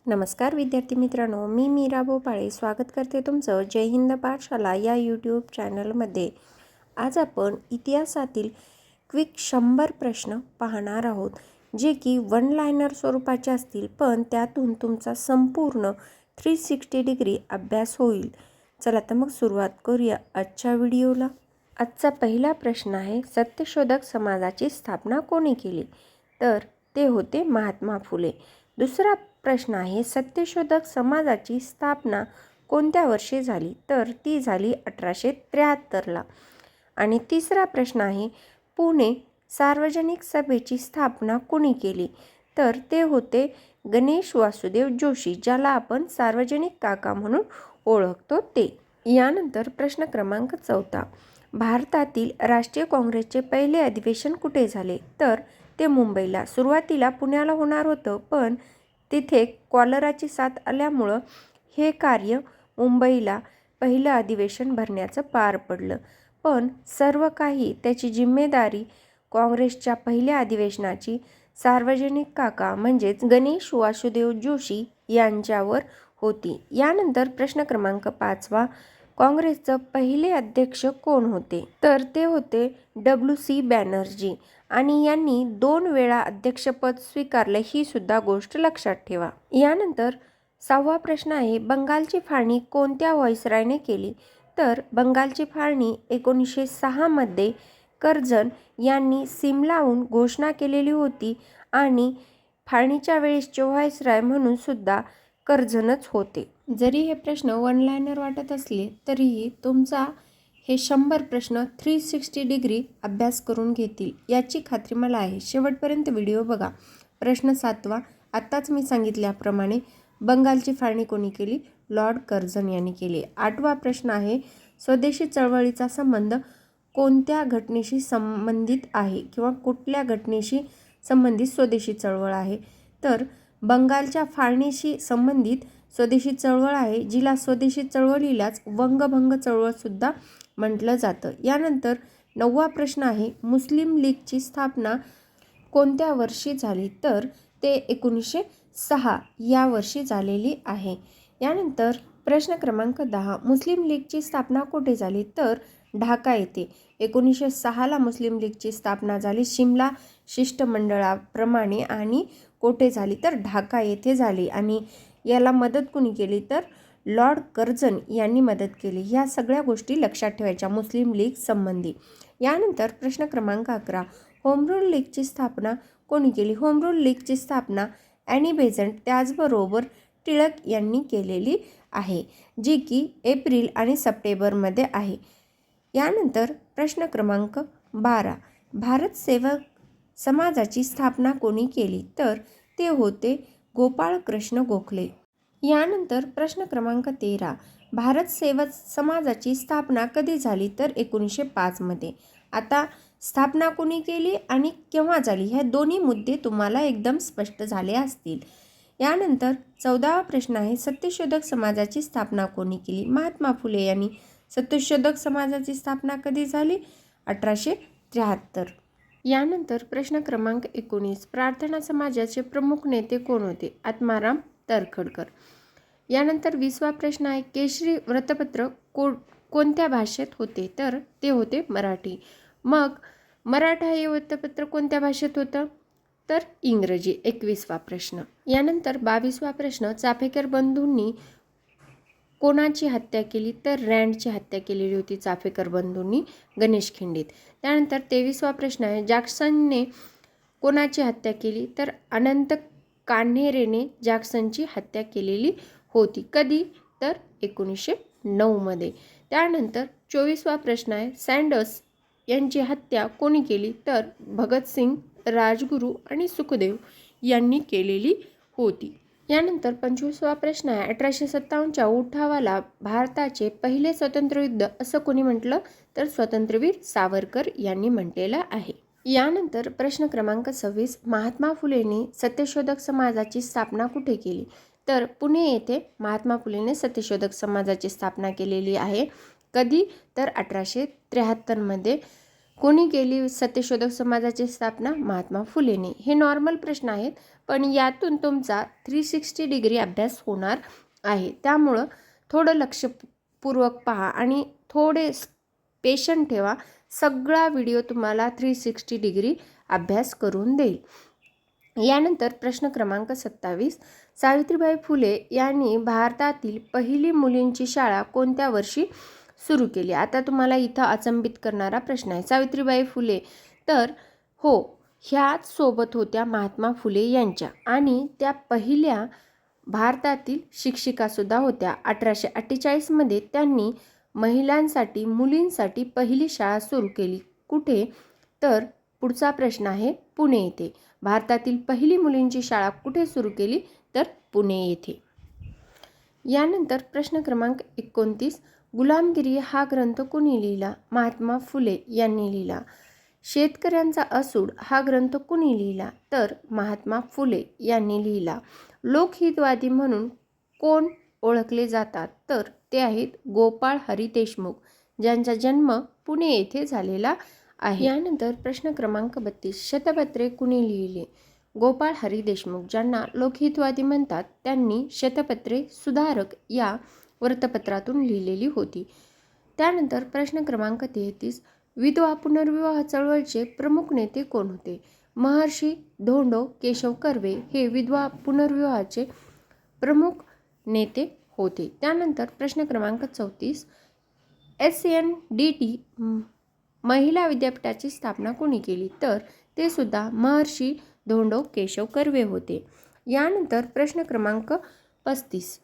नमस्कार विद्यार्थी मित्रांनो, मी मीरा भोपाळे स्वागत करते तुमचं जय हिंद पाठशाला या यूट्यूब चॅनलमध्ये. आज आपण इतिहासातील क्विक 100 प्रश्न पाहणार आहोत, जे की वन लायनर स्वरूपाचे असतील, पण त्यातून तुमचा संपूर्ण 360 डिग्री अभ्यास होईल. चला तर मग सुरुवात करूया आजच्या व्हिडिओला. आजचा पहिला प्रश्न आहे, सत्यशोधक समाजाची स्थापना कोणी केली? तर ते होते महात्मा फुले. दुसरा प्रश्न आहे, सत्यशोधक समाजाची स्थापना कोणत्या वर्षी झाली? तर ती झाली 1873ला. आणि तिसरा प्रश्न आहे, पुणे सार्वजनिक सभेची स्थापना कोणी केली? तर ते होते गणेश वासुदेव जोशी, ज्याला आपण सार्वजनिक काका म्हणून ओळखतो ते. यानंतर प्रश्न क्रमांक 4, भारतातील राष्ट्रीय काँग्रेसचे पहिले अधिवेशन कुठे झाले? तर ते मुंबईला. सुरुवातीला पुण्याला होणार होतं, पण तिथे कॉलराची साथ आल्यामुळं हे कार्य मुंबईला पहिलं अधिवेशन भरण्याचं पार पडलं. पण सर्व काही त्याची जिम्मेदारी काँग्रेसच्या पहिल्या अधिवेशनाची सार्वजनिक काका म्हणजेच गणेश वासुदेव जोशी यांच्यावर होती. यानंतर प्रश्न क्रमांक 5, काँग्रेसचं पहिले अध्यक्ष कोण होते? तर ते होते WC बॅनर्जी, आणि यांनी 2 वेळा अध्यक्षपद स्वीकारले, ही सुद्धा गोष्ट लक्षात ठेवा. यानंतर 6वा प्रश्न आहे, बंगालची फाळणी कोणत्या व्हाईसरॉयने केली? तर बंगालची फाळणी 1906 मध्ये कर्झन यांनी सिमलाहून घोषणा केलेली होती, आणि फाळणीच्या वेळेसचे व्हाईसरॉय म्हणून सुद्धा कर्झनच होते. जरी हे प्रश्न वन लायनर वाटत असले, तरीही तुमचा हे 100 प्रश्न 360 डिग्री अभ्यास करून घेतील याची खात्री मला आहे. शेवटपर्यंत व्हिडिओ बघा. प्रश्न 7, आत्ताच मी सांगितल्याप्रमाणे बंगालची फाळणी कोणी केली? लॉर्ड कर्झन यांनी केली. 8वा प्रश्न आहे, स्वदेशी चळवळीचा संबंध कोणत्या घटनेशी संबंधित आहे, किंवा कुठल्या घटनेशी संबंधित स्वदेशी चळवळ आहे? तर बंगालच्या फाळणीशी संबंधित स्वदेशी चळवळ आहे, जिला स्वदेशी चळवळीलाच वंगभंग चळवळ सुद्धा म्हटलं जातं. यानंतर 9वा प्रश्न आहे, मुस्लिम लीगची स्थापना कोणत्या वर्षी झाली? तर ते 1906 या वर्षी झालेली आहे. यानंतर प्रश्न क्रमांक 10, मुस्लिम लीगची स्थापना कुठे झाली? तर ढाका येथे. 1906ला मुस्लिम लीगची स्थापना झाली शिमला शिष्टमंडळाप्रमाणे. आणि कोठे झाली? तर ढाका येथे झाली. आणि याला मदत कुणी केली? तर लॉर्ड कर्झन यांनी मदत केली. ह्या सगळ्या गोष्टी लक्षात ठेवायच्या मुस्लिम लीग संबंधी. यानंतर प्रश्न क्रमांक 11, होम रूल लीगची स्थापना कोणी केली? होम रूल लीगची स्थापना ॲनी बेझंट त्याचबरोबर टिळक यांनी केलेली आहे, जी की एप्रिल आणि सप्टेंबरमध्ये आहे. यानंतर प्रश्न क्रमांक 12, भारत सेवक समाजाची स्थापना कोणी केली? तर ते होते गोपाळ कृष्ण गोखले. यानंतर प्रश्न क्रमांक 13, भारत सेवक समाजाची स्थापना कधी झाली? तर 1905 मध्ये. आता स्थापना कोणी केली आणि केव्हा झाली, ह्या दोन्ही मुद्दे तुम्हाला एकदम स्पष्ट झाले असतील. यानंतर 14वा प्रश्न आहे, सत्यशोधक समाजाची स्थापना कोणी केली? महात्मा फुले यांनी. सत्यशोधक समाजाची स्थापना कधी झाली? 1873. यानंतर प्रश्न क्रमांक 19, प्रार्थना समाजाचे प्रमुख नेते कोण होते? आत्माराम तर्खडकर. यानंतर 20वा प्रश्न आहे, केशरी वृत्तपत्र कोणत्या भाषेत होते? तर ते होते मराठी. मग मराठा हे वृत्तपत्र कोणत्या भाषेत होतं? तर इंग्रजी. 21वा प्रश्न. यानंतर 22वा प्रश्न, चाफेकर बंधूंनी कोणाची हत्या केली? तर रँडची हत्या केलेली होती चाफेकर बंधूंनी गणेश खिंडीत. त्यानंतर 23वा प्रश्न आहे, जॅक्सनने कोणाची हत्या केली? तर अनंत कान्हेरेने जॅक्सनची हत्या केलेली होती. कधी? तर 1909 मध्ये. त्यानंतर 24वा प्रश्न आहे, सँडर्स यांची हत्या कोणी केली? तर भगतसिंग, राजगुरू आणि सुखदेव यांनी केलेली होती. यानंतर 25वा प्रश्न आहे, 1857च्या उठावाला भारताचे पहिले स्वातंत्र्ययुद्ध असं कोणी म्हटलं? तर स्वातंत्र्यवीर सावरकर यांनी म्हटलेलं आहे. यानंतर प्रश्न क्रमांक 26, महात्मा फुलेंनी सत्यशोधक समाजाची स्थापना कुठे केली? तर पुणे येथे महात्मा फुलेने सत्यशोधक समाजाची स्थापना केलेली आहे. कधी? तर 1873 मध्ये. कोणी केली सत्यशोधक समाजाची स्थापना? महात्मा फुलेंनी. हे नॉर्मल प्रश्न आहेत, पण यातून तुमचा 360 डिग्री अभ्यास होणार आहे. त्यामुळं थोडं लक्षपूर्वक पहा आणि थोडे पेशंट ठेवा. सगळा व्हिडिओ तुम्हाला 360 डिग्री अभ्यास करून देईल. यानंतर प्रश्न क्रमांक 27. सावित्रीबाई फुले यांनी भारतातील पहिली मुलींची शाळा कोणत्या वर्षी सुरू केली? आता तुम्हाला इथं अचंबित करणारा प्रश्न आहे. सावित्रीबाई फुले तर हो, ह्याच सोबत होत्या महात्मा फुले यांच्या आणि त्या पहिल्या भारतातील शिक्षिकासुद्धा होत्या. 1848 त्यांनी महिलांसाठी मुलींसाठी पहिली शाळा सुरू केली. कुठे? तर पुढचा प्रश्न आहे पुणे येथे. भारतातील पहिली मुलींची शाळा कुठे सुरू केली? तर पुणे येथे. यानंतर प्रश्न क्रमांक 29. गुलामगिरी हा ग्रंथ कुणी लिहिला? महात्मा फुले यांनी लिहिला. शेतकऱ्यांचा असूड हा ग्रंथ कुणी लिहिला? तर महात्मा फुले यांनी लिहिला. लोकहितवादी म्हणून कोण ओळखले जातात? तर ते आहेत गोपाळ हरी देशमुख, ज्यांचा जन्म पुणे येथे झालेला आहे. यानंतर प्रश्न क्रमांक 32. शतपत्रे कुणी लिहिली? गोपाळ हरी देशमुख, ज्यांना लोकहितवादी म्हणतात, त्यांनी शतपत्रे सुधारक या वृत्तपत्रातून लिहिलेली होती. त्यानंतर प्रश्न क्रमांक 33. विधवा पुनर्विवाह चळवळीचे प्रमुख नेते कोण होते? महर्षी धोंडो केशव कर्वे हे विधवा पुनर्विवाहाचे प्रमुख नेते होते. त्यानंतर प्रश्न क्रमांक 34. SNDT महिला विद्यापीठाची स्थापना कोणी केली? तर ते सुद्धा महर्षी धोंडो केशव कर्वे होते. यानंतर प्रश्न क्रमांक 35.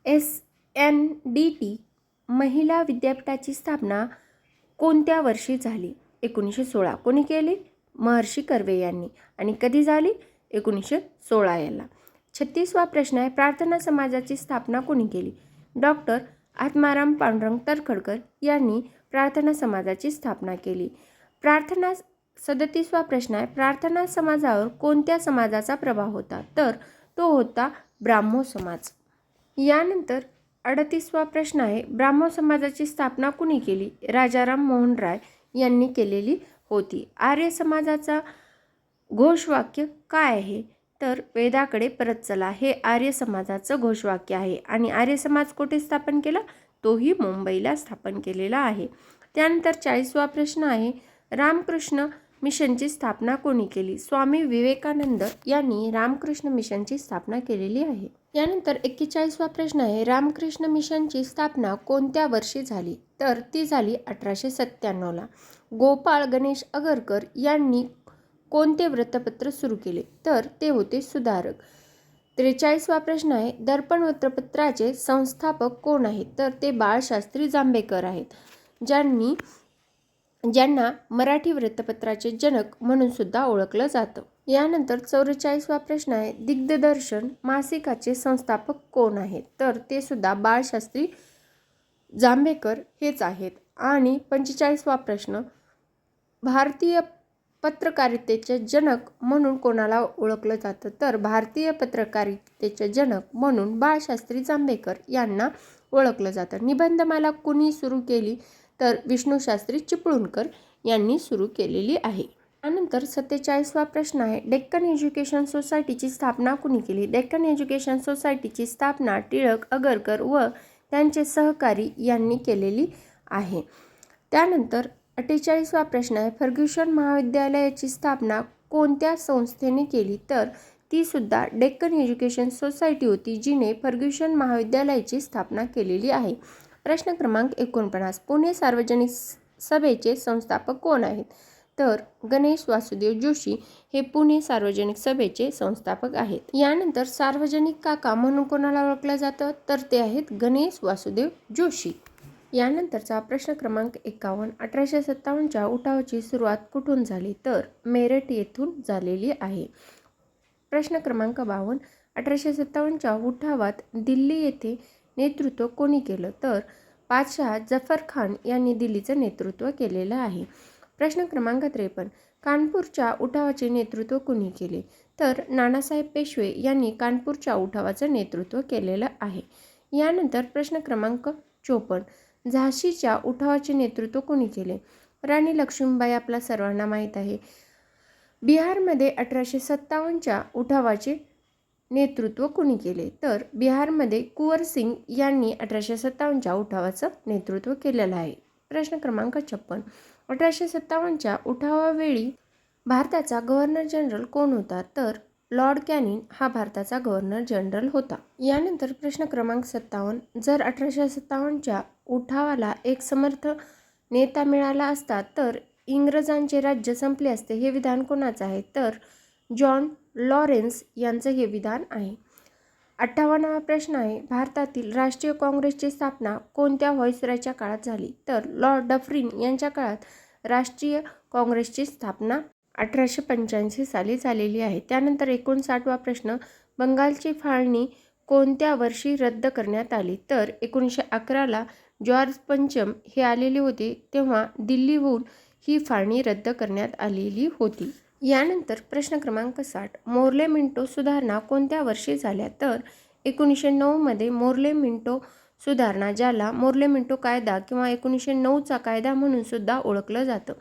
SNDT महिला विद्यापीठाची स्थापना कोणत्या वर्षी झाली? 1916. कोणी केली? महर्षी कर्वे यांनी. आणि कधी झाली? 1916 याला. 36वा प्रश्न आहे. प्रार्थना समाजाची स्थापना कोणी केली? डॉक्टर आत्माराम पांडुरंग तर्खडकर यांनी प्रार्थना समाजाची स्थापना केली. 37वा प्रश्न आहे. प्रार्थना समाजावर कोणत्या समाजाचा प्रभाव होता? तर तो होता ब्राह्मो समाज. यानंतर 38वा प्रश्न आहे. ब्राह्मो समाजाची स्थापना कुणी केली? राजाराम मोहन राय यांनी केलेली होती. आर्य समाजाचा घोषवाक्य काय आहे? तर वेदाकडे परत चला हे आर्य समाजाचं घोषवाक्य आहे. आणि आर्य समाज कुठे स्थापन केला? तोही मुंबईला स्थापन केलेला आहे. त्यानंतर 40वा प्रश्न आहे. रामकृष्ण मिशनची स्थापना कोणी केली? स्वामी विवेकानंद यांनी रामकृष्ण मिशनची स्थापना केलेली आहे. यानंतर 41वा प्रश्न आहे. रामकृष्ण मिशनची स्थापना कोणत्या वर्षी झाली? तर ती झाली 1897ला. गोपाळ गणेश आगरकर यांनी कोणते वृत्तपत्र सुरू केले? तर ते होते सुधारक. 43वा प्रश्न आहे. दर्पण वृत्तपत्राचे संस्थापक कोण आहेत? तर ते बाळशास्त्री जांभेकर आहेत, ज्यांना मराठी वृत्तपत्राचे जनक म्हणून सुद्धा ओळखलं जातं. यानंतर 44वा प्रश्न आहे. दिग्दर्शन मासिकाचे संस्थापक कोण आहेत? तर ते सुद्धा बाळशास्त्री जांभेकर हेच आहेत. आणि 45वा प्रश्न. भारतीय पत्रकारितेचे जनक म्हणून कोणाला ओळखलं जातं? तर भारतीय पत्रकारितेचे जनक म्हणून बाळशास्त्री जांभेकर यांना ओळखलं जातं. निबंधमाला कुणी सुरू केली? तर विष्णुशास्त्री चिपळूणकर यांनी सुरू केलेली आहे. त्यानंतर 47वा प्रश्न आहे. डेक्कन एज्युकेशन सोसायटीची स्थापना कुणी केली? डेक्कन एज्युकेशन सोसायटीची स्थापना टिळक आगरकर व त्यांचे सहकारी यांनी केलेली आहे. त्यानंतर 48वा प्रश्न आहे. फर्ग्युसन महाविद्यालयाची स्थापना कोणत्या संस्थेने केली? तर ती सुद्धा डेक्कन एज्युकेशन सोसायटी होती, जिने फर्ग्युसन महाविद्यालयाची स्थापना केलेली आहे. प्रश्न क्रमांक 49. पुणे सार्वजनिक सभेचे संस्थापक कोण आहेत? तर गणेश वासुदेव जोशी हे पुणे सार्वजनिक सभेचे संस्थापक आहेत. यानंतर सार्वजनिक काका म्हणून कोणाला ओळखलं जातं? तर ते आहेत गणेश वासुदेव जोशी. यानंतरचा प्रश्न क्रमांक 51. 1857च्या उठावाची सुरुवात कुठून झाली? तर मेरठ येथून झालेली आहे. प्रश्न क्रमांक 52. 1857च्या उठावात दिल्ली येथे नेतृत्व कोणी केलं? तर पातशाह जफर खान यांनी दिल्लीचं नेतृत्व केलेलं आहे. प्रश्न क्रमांक 53. कानपूरच्या उठावाचे नेतृत्व कोणी केले? तर नानासाहेब पेशवे यांनी कानपूरच्या उठावाचं नेतृत्व केलेलं आहे. यानंतर प्रश्न क्रमांक 54. झाशीच्या उठावाचे नेतृत्व कोणी केले? राणी लक्ष्मीबाई आपला सर्वांना माहीत आहे. बिहारमध्ये 1857च्या उठावाचे नेतृत्व कुणी केले? तर बिहारमध्ये कुंवर सिंग यांनी 1857च्या उठावाचं नेतृत्व केलेलं आहे. प्रश्न क्रमांक 56. 1857च्या उठावावेळी भारताचा गव्हर्नर जनरल कोण होता? तर लॉर्ड कॅनिंग हा भारताचा गव्हर्नर जनरल होता. यानंतर प्रश्न क्रमांक 57. जर 1857च्या उठावाला एक समर्थ नेता मिळाला असता तर इंग्रजांचे राज्य संपले असते, हे विधान कोणाचं आहे? तर जॉन लॉरेन्स यांचं हे विधान आहे. 58वा प्रश्न आहे, भारतातील राष्ट्रीय काँग्रेसची स्थापना कोणत्या व्हाईसरॉयच्या काळात झाली? तर लॉर्ड डफरिन यांच्या काळात राष्ट्रीय काँग्रेसची स्थापना 1885 साली झालेली आहे. त्यानंतर 59वा प्रश्न, बंगालची फाळणी कोणत्या वर्षी रद्द करण्यात आली? तर 1911ला जॉर्ज पंचम हे आलेले होते, तेव्हा दिल्लीहून ही फाळणी रद्द करण्यात आलेली होती. यानंतर प्रश्न क्रमांक 60. मोर्ले मिंटो सुधारणा कोणत्या वर्षी झाल्या? तर 1909 मध्ये मोर्ले मिंटो सुधारणा, ज्याला मोर्ले मिंटो कायदा किंवा 1909चा कायदा म्हणून सुद्धा ओळखलं जातं.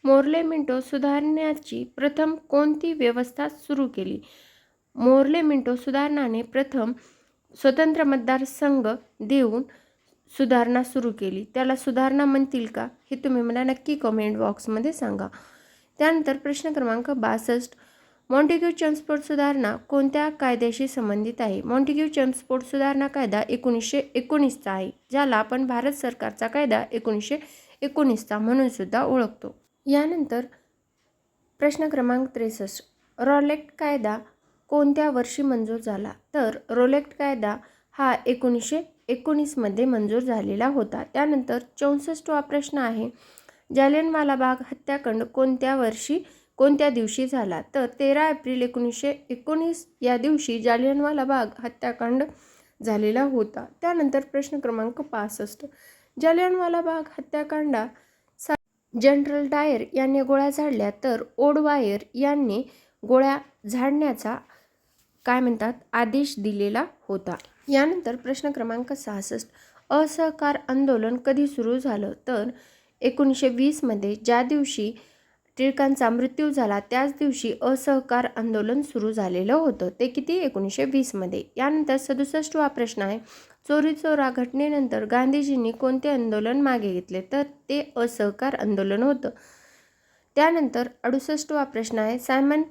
मोर्ले मिंटो सुधारण्याची प्रथम कोणती व्यवस्था सुरू केली? मोर्ले मिंटो सुधारणाने प्रथम स्वतंत्र मतदारसंघ देऊन सुधारणा सुरू केली. त्याला सुधारणा म्हणतील का, हे तुम्ही मला नक्की कमेंट बॉक्समध्ये सांगा. त्यानंतर प्रश्न क्रमांक 62. मॉन्टेग्यू चेम्सफोर्ड सुधारणा कोणत्या कायद्याशी संबंधित आहे? मॉन्टेग्यू चेम्सफोर्ड सुधारणा कायदा 1919चा आहे, ज्याला आपण भारत सरकारचा कायदा 1919चा म्हणून सुद्धा ओळखतो. यानंतर प्रश्न क्रमांक 63. रॉलेट कायदा कोणत्या वर्षी मंजूर झाला? तर रॉलेट कायदा हा 1919मध्ये मंजूर झालेला होता. त्यानंतर 64वा प्रश्न आहे, जालियनवाला बाग हत्याकांड कोणत्या दिवशी झाला? तर 13 एप्रिल 1919 या दिवशी जालियनवाला बाग हत्याकांड झालेला होता. त्यानंतर प्रश्न क्रमांक 65. जालियनवाला बाग हत्याकांडा जनरल डायर यांनी गोळ्या झाडल्या, तर ओडवायर यांनी गोळ्या झाडण्याचा आदेश दिलेला होता. यानंतर प्रश्न क्रमांक 66. असहकार आंदोलन कधी सुरू झालं? तर 1920 मध्ये, ज्या दिवशी टिळकांचा मृत्यू झाला त्याच दिवशी असहकार आंदोलन सुरू झालेलं होतं. ते किती? 1920 मध्ये. यानंतर 67वा प्रश्न आहे, चोरी चोरा घटनेनंतर गांधीजींनी कोणते आंदोलन मागे घेतले? तर ते असहकार आंदोलन होतं. त्यानंतर 68वा प्रश्न आहे, सायमन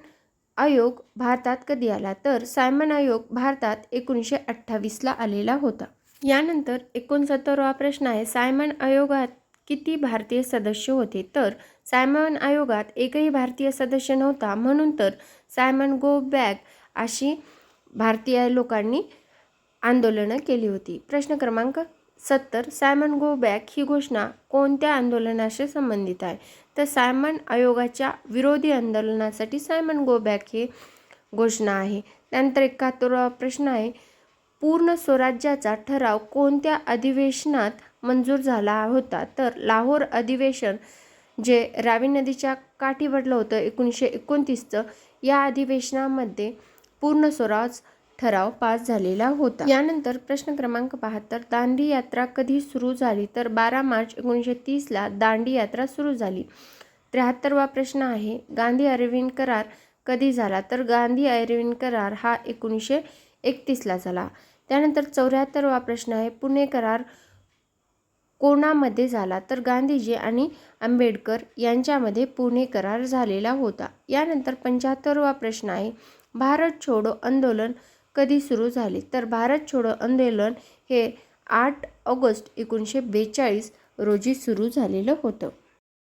आयोग भारतात कधी आला? तर सायमन आयोग भारतात 1928ला आलेला होता. यानंतर 69वा प्रश्न आहे, सायमन आयोगात किती भारतीय सदस्य होते? तर सायमन आयोगात एकही भारतीय सदस्य नव्हता, म्हणून तर सायमन गो बॅक अशी भारतीय लोकांनी आंदोलनं केली होती. प्रश्न क्रमांक 70. सायमन गो बॅक ही घोषणा कोणत्या आंदोलनाशी संबंधित आहे? तर सायमन आयोगाच्या विरोधी आंदोलनासाठी सायमन गो बॅक ही घोषणा आहे. त्यानंतर 71वा प्रश्न आहे, पूर्ण स्वराज्याचा ठराव कोणत्या अधिवेशनात मंजूर झाला होता? तर लाहोर अधिवेशन, जे रावी नदीच्या काठी भरलं होतं 1929चं, या अधिवेशनामध्ये पूर्ण स्वराज ठराव पास झालेला होता. यानंतर प्रश्न क्रमांक 72. दांडी यात्रा कधी सुरू झाली? तर 12 मार्च 1930ला दांडी यात्रा सुरू झाली. 73वा प्रश्न आहे, गांधी अरविंद करार कधी झाला? तर गांधी अरविंद करार हा 1931ला झाला. त्यानंतर 74वा प्रश्न आहे, पुणे करार कोणामध्ये झाला? तर गांधीजी आणि आंबेडकर यांच्यामध्ये पुणे करार झालेला होता. यानंतर 75वा प्रश्न आहे, भारत छोडो आंदोलन कधी सुरू झाले? तर भारत छोडो आंदोलन हे 8 ऑगस्ट 1942 रोजी सुरू झालेलं होतं.